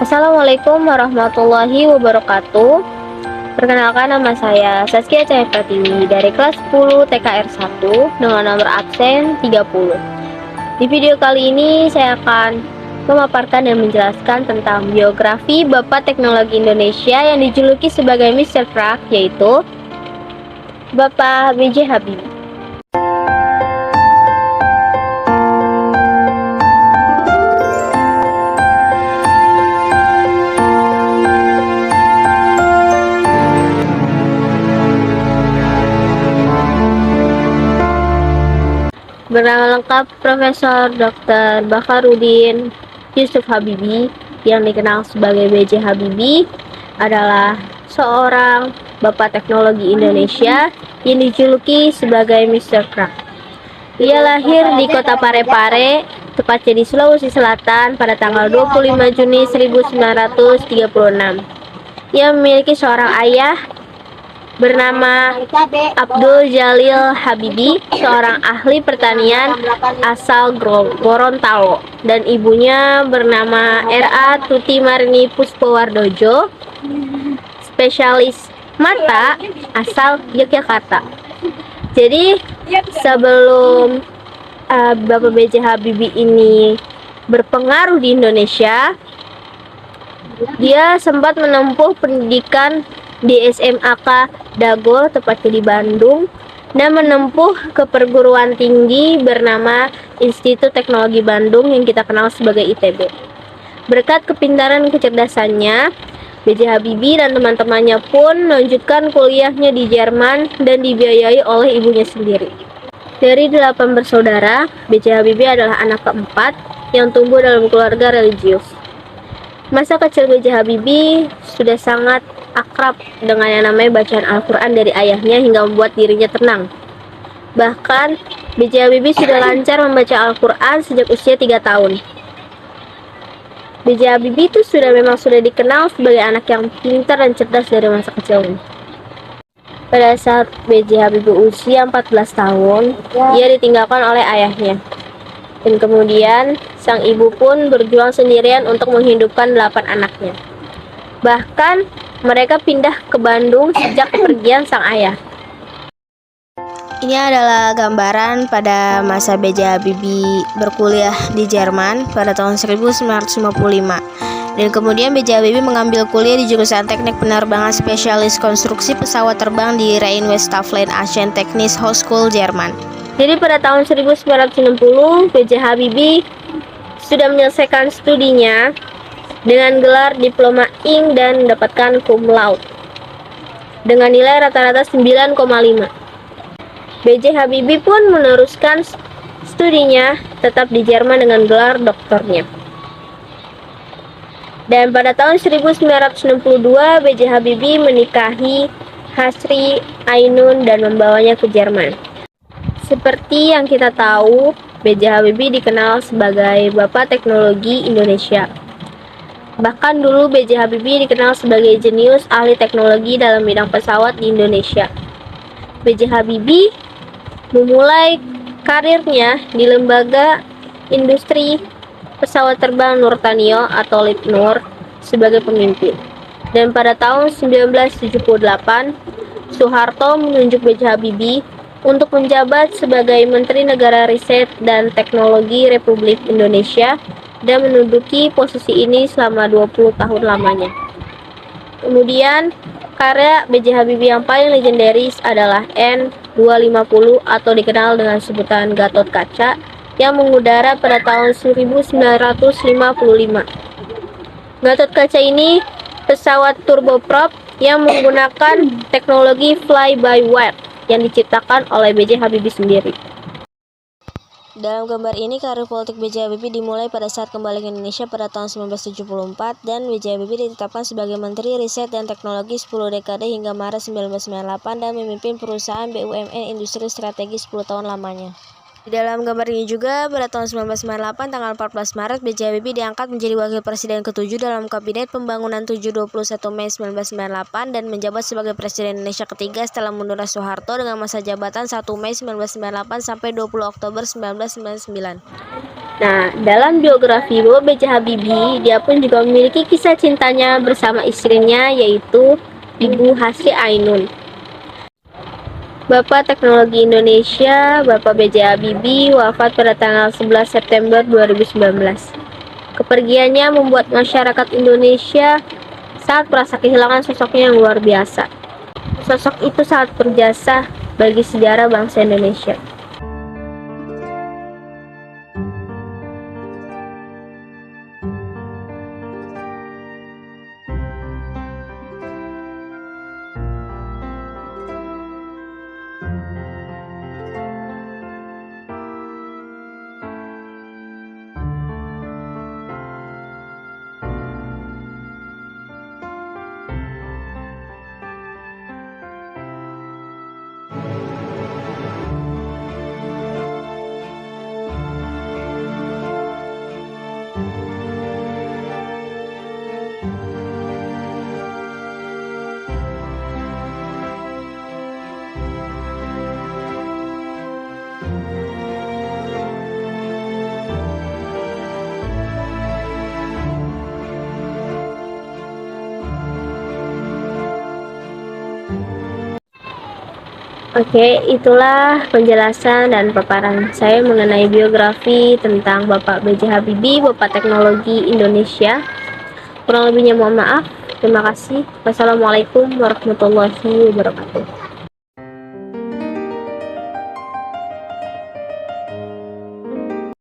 Assalamualaikum warahmatullahi wabarakatuh. Perkenalkan, nama saya Saskia Cahaya Pratiwi dari kelas 10 TKR 1 dengan nomor absen 30. Di video kali ini saya akan memaparkan dan menjelaskan tentang biografi Bapak Teknologi Indonesia yang dijuluki sebagai Mr. Prak, yaitu Bapak B.J. Habibie. Bernama lengkap Profesor Dr. Bacharuddin Yusuf Habibie, yang dikenal sebagai B.J. Habibie, adalah seorang Bapak Teknologi Indonesia yang dijuluki sebagai Mr. Prak. Ia lahir di kota Parepare, tepatnya di Sulawesi Selatan, pada tanggal 25 Juni 1936. Ia memiliki seorang ayah bernama Abdul Jalil Habibie, seorang ahli pertanian asal Gorontalo, dan ibunya bernama R.A. Tuti Marini Puspowardojo, spesialis mata asal Yogyakarta. Jadi sebelum Bapak B.J. Habibie ini berpengaruh di Indonesia, dia sempat menempuh pendidikan di SMAK Dago, tepatnya di Bandung, dan menempuh ke perguruan tinggi bernama Institut Teknologi Bandung yang kita kenal sebagai ITB. Berkat kepintaran dan kecerdasannya, B.J. Habibie dan teman-temannya pun melanjutkan kuliahnya di Jerman dan dibiayai oleh ibunya sendiri. Dari 8 bersaudara, B.J. Habibie adalah anak keempat yang tumbuh dalam keluarga religius. Masa kecil B.J. Habibie sudah sangat akrab dengan yang namanya bacaan Al-Quran dari ayahnya hingga membuat dirinya tenang. Bahkan B.J. Habibie sudah lancar membaca Al-Quran sejak usia 3 tahun. B.J. Habibie itu memang sudah dikenal sebagai anak yang pintar dan cerdas dari masa kecilnya. Pada saat B.J. Habibie usia 14 tahun, ia ditinggalkan oleh ayahnya. Dan kemudian sang ibu pun berjuang sendirian untuk menghidupkan 8 anaknya. Bahkan mereka pindah ke Bandung sejak kepergian sang ayah. Ini adalah gambaran pada masa B.J. Habibie berkuliah di Jerman pada tahun 1955. Dan kemudian B.J. Habibie mengambil kuliah di jurusan Teknik Penerbangan Spesialis Konstruksi Pesawat Terbang di Rhein-Westfalen Aachen Technische Hochschule, Jerman. Jadi pada tahun 1960, B.J. Habibie sudah menyelesaikan studinya dengan gelar Diploma Ing dan mendapatkan cum laude dengan nilai rata-rata 9,5. B.J. Habibie pun meneruskan studinya tetap di Jerman dengan gelar doktornya. Dan pada tahun 1962, B.J. Habibie menikahi Hasri Ainun dan membawanya ke Jerman. Seperti yang kita tahu, B.J. Habibie dikenal sebagai Bapak Teknologi Indonesia. Bahkan dulu B.J. Habibie dikenal sebagai jenius ahli teknologi dalam bidang pesawat di Indonesia. B.J. Habibie memulai karirnya di Lembaga Industri Pesawat Terbang Nurtanio atau Lipnur sebagai pemimpin. Dan pada tahun 1978, Soeharto menunjuk B.J. Habibie untuk menjabat sebagai Menteri Negara Riset dan Teknologi Republik Indonesia dan menduduki posisi ini selama 20 tahun lamanya. Kemudian, karya B.J. Habibie yang paling legendaris adalah N250 atau dikenal dengan sebutan Gatot Kaca yang mengudara pada tahun 1955. Gatot Kaca ini pesawat turboprop yang menggunakan teknologi fly-by-wire yang diciptakan oleh B.J. Habibie sendiri. Dalam gambar ini, karir politik B.J. Habibie dimulai pada saat kembali ke Indonesia pada tahun 1974 dan B.J. Habibie ditetapkan sebagai Menteri Riset dan Teknologi 10 dekade hingga Maret 1998 dan memimpin perusahaan BUMN Industri Strategis 10 tahun lamanya. Di dalam gambar ini juga, pada tahun 1998 tanggal 14 Maret, B.J. Habibie diangkat menjadi Wakil Presiden ke-7 dalam Kabinet Pembangunan 7 21 Mei 1998 dan menjabat sebagai Presiden Indonesia ketiga setelah mundurnya Soeharto dengan masa jabatan 1 Mei 1998 sampai 20 Oktober 1999. Nah, dalam biografi Bapak B.J. Habibie, dia pun juga memiliki kisah cintanya bersama istrinya, yaitu Ibu Hasri Ainun. Bapak Teknologi Indonesia, Bapak B.J. Habibie, wafat pada tanggal 11 September 2019. Kepergiannya membuat masyarakat Indonesia sangat merasa kehilangan sosoknya yang luar biasa. Sosok itu sangat berjasa bagi sejarah bangsa Indonesia. Oke, itulah penjelasan dan paparan saya mengenai biografi tentang Bapak B.J. Habibie, Bapak Teknologi Indonesia. Kurang lebihnya mohon maaf. Terima kasih. Wassalamualaikum warahmatullahi wabarakatuh.